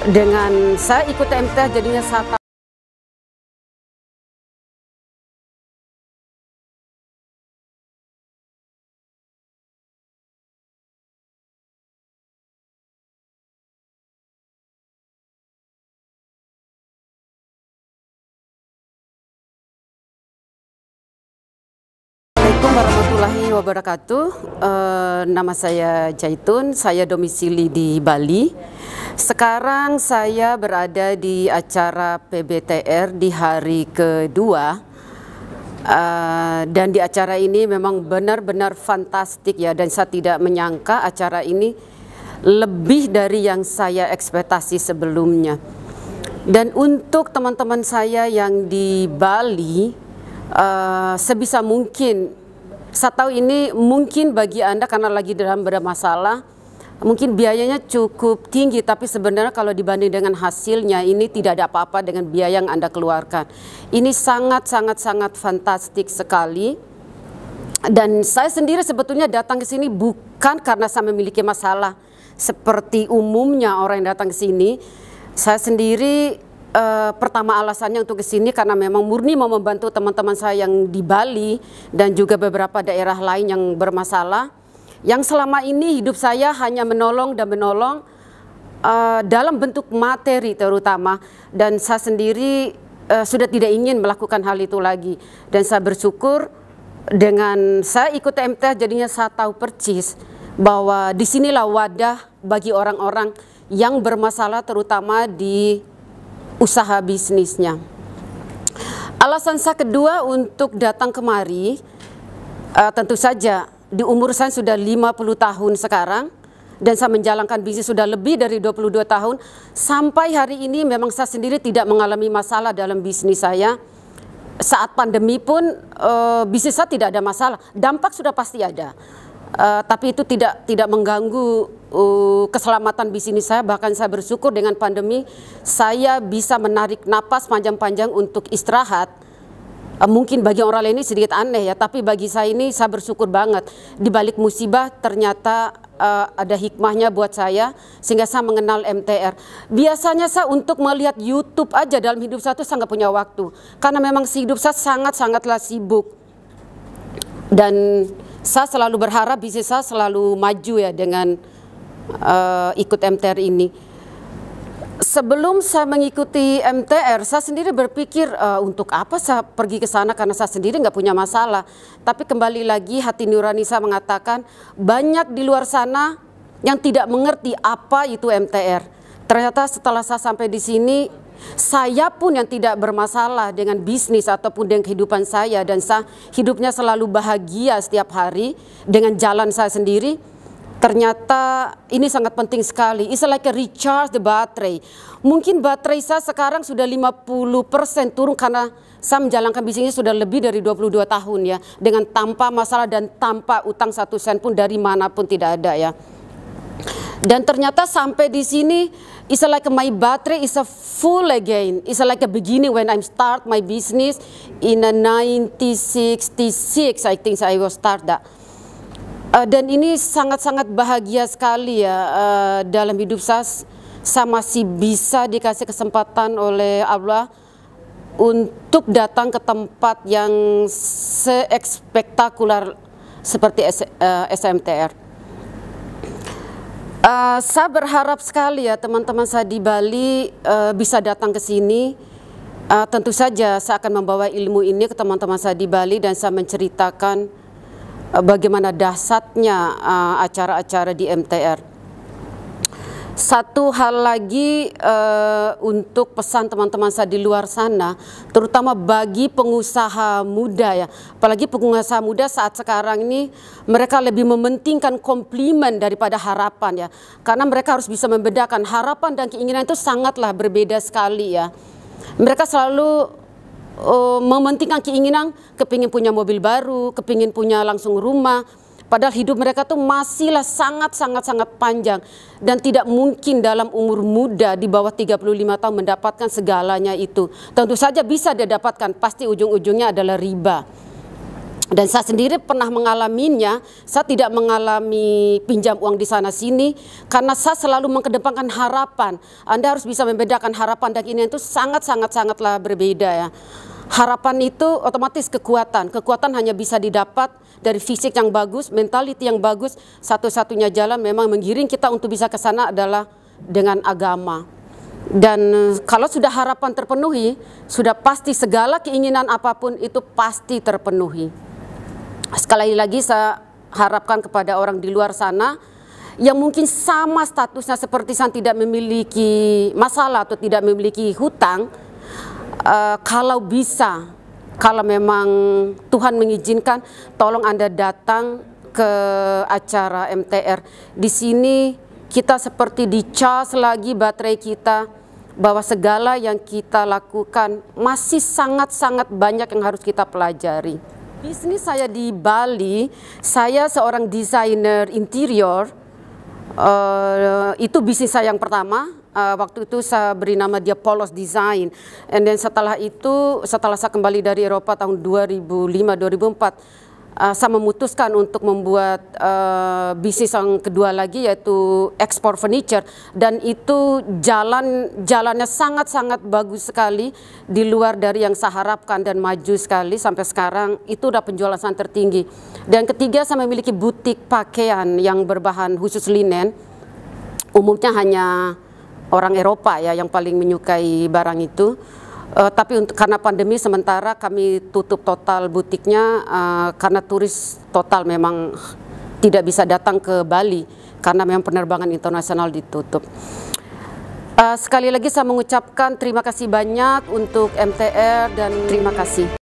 Dengan saya ikut MTR jadinya saya Assalamualaikum warahmatullahi wabarakatuh. Nama saya Jaitun, saya domisili di Bali. Sekarang saya berada di acara PBTR di hari kedua. Dan di acara ini memang benar-benar fantastik ya, dan saya tidak menyangka acara ini lebih dari yang saya ekspektasi sebelumnya. Dan untuk teman-teman saya yang di Bali, sebisa mungkin, saya tahu ini mungkin bagi Anda karena lagi dalam bermasalah, mungkin biayanya cukup tinggi, tapi sebenarnya kalau dibanding dengan hasilnya ini tidak ada apa-apa dengan biaya yang Anda keluarkan. Ini sangat fantastik sekali. Dan saya sendiri sebetulnya datang ke sini bukan karena saya memiliki masalah seperti umumnya orang yang datang ke sini. Saya sendiri pertama alasannya untuk ke sini karena memang murni mau membantu teman-teman saya yang di Bali dan juga beberapa daerah lain yang bermasalah. Yang selama ini hidup saya hanya menolong dan menolong dalam bentuk materi terutama, dan saya sendiri sudah tidak ingin melakukan hal itu lagi. Dan saya bersyukur dengan saya ikut MTR jadinya saya tahu percis bahwa disinilah wadah bagi orang-orang yang bermasalah terutama di usaha bisnisnya. Alasan saya kedua untuk datang kemari, tentu saja di umur saya sudah 50 tahun sekarang dan saya menjalankan bisnis sudah lebih dari 22 tahun. Sampai hari ini memang saya sendiri tidak mengalami masalah dalam bisnis saya. Saat pandemi pun bisnis saya tidak ada masalah. Dampak sudah pasti ada. Tapi itu tidak mengganggu keselamatan bisnis saya. Bahkan saya bersyukur dengan pandemi saya bisa menarik napas panjang-panjang untuk istirahat. Mungkin bagi orang lain ini sedikit aneh ya, tapi bagi saya ini saya bersyukur banget. Di balik musibah ternyata ada hikmahnya buat saya sehingga saya mengenal MTR. Biasanya saya untuk melihat YouTube aja dalam hidup saya itu saya nggak punya waktu karena memang hidup saya sangatlah sibuk. Dan saya selalu berharap bisnis saya selalu maju ya dengan ikut MTR ini. Sebelum saya mengikuti MTR, saya sendiri berpikir untuk apa saya pergi ke sana karena saya sendiri nggak punya masalah. Tapi kembali lagi hati nurani saya mengatakan banyak di luar sana yang tidak mengerti apa itu MTR. Ternyata setelah saya sampai di sini, saya pun yang tidak bermasalah dengan bisnis ataupun dengan kehidupan saya, dan saya hidupnya selalu bahagia setiap hari dengan jalan saya sendiri. Ternyata ini sangat penting sekali. It's like a recharge the battery. Mungkin baterai saya sekarang sudah 50% turun karena saya menjalankan bisnisnya sudah lebih dari 22 tahun ya, dengan tanpa masalah dan tanpa utang 1 sen pun dari manapun tidak ada ya. Dan ternyata sampai di sini, it's like my battery is a full again. It's like a beginning when I start my business in a 1966. I think I will start that. Dan ini sangat bahagia sekali ya, dalam hidup saya masih bisa dikasih kesempatan oleh Allah untuk datang ke tempat yang se-spektakuler seperti SMTR. Saya berharap sekali ya teman-teman saya di Bali bisa datang ke sini. Tentu saja saya akan membawa ilmu ini ke teman-teman saya di Bali dan saya menceritakan bagaimana dahsyatnya acara-acara di MTR. Satu hal lagi untuk pesan teman-teman saya di luar sana, terutama bagi pengusaha muda ya, apalagi pengusaha muda saat sekarang ini mereka lebih mementingkan komplimen daripada harapan ya, karena mereka harus bisa membedakan harapan dan keinginan itu sangatlah berbeda sekali ya. Mereka selalu mementingkan keinginan, kepingin punya mobil baru, kepingin punya langsung rumah, padahal hidup mereka tuh masihlah sangat panjang dan tidak mungkin dalam umur muda di bawah 35 tahun mendapatkan segalanya itu. Tentu saja bisa dia dapatkan, pasti ujung-ujungnya adalah riba. Dan saya sendiri pernah mengalaminya. Saya tidak mengalami pinjam uang di sana sini karena saya selalu mengedepankan harapan. Anda harus bisa membedakan harapan dan ini itu sangatlah berbeda ya. Harapan itu otomatis kekuatan. Kekuatan hanya bisa didapat dari fisik yang bagus, mentality yang bagus. Satu-satunya jalan memang menggiring kita untuk bisa ke sana adalah dengan agama. Dan kalau sudah harapan terpenuhi, sudah pasti segala keinginan apapun itu pasti terpenuhi. Sekali lagi saya harapkan kepada orang di luar sana yang mungkin sama statusnya seperti saya, tidak memiliki masalah atau tidak memiliki hutang, kalau bisa, kalau memang Tuhan mengizinkan, tolong Anda datang ke acara MTR. Di sini kita seperti dicas lagi baterai kita bahwa segala yang kita lakukan masih sangat banyak yang harus kita pelajari. Bisnis saya di Bali, saya seorang desainer interior. Itu bisnis saya yang pertama. Waktu itu saya beri nama dia Polos Design. And then setelah itu, setelah saya kembali dari Eropa tahun 2005-2004, saya memutuskan untuk membuat bisnis yang kedua lagi, yaitu ekspor furniture. Dan itu jalannya sangat bagus sekali, di luar dari yang saya harapkan, dan maju sekali sampai sekarang. Itu udah penjualan saya tertinggi. Dan ketiga, saya memiliki butik pakaian yang berbahan khusus linen. Umumnya hanya orang Eropa ya yang paling menyukai barang itu. Tapi karena pandemi sementara kami tutup total butiknya, karena turis total memang tidak bisa datang ke Bali karena memang penerbangan internasional ditutup. Sekali lagi saya mengucapkan terima kasih banyak untuk MTR dan terima kasih.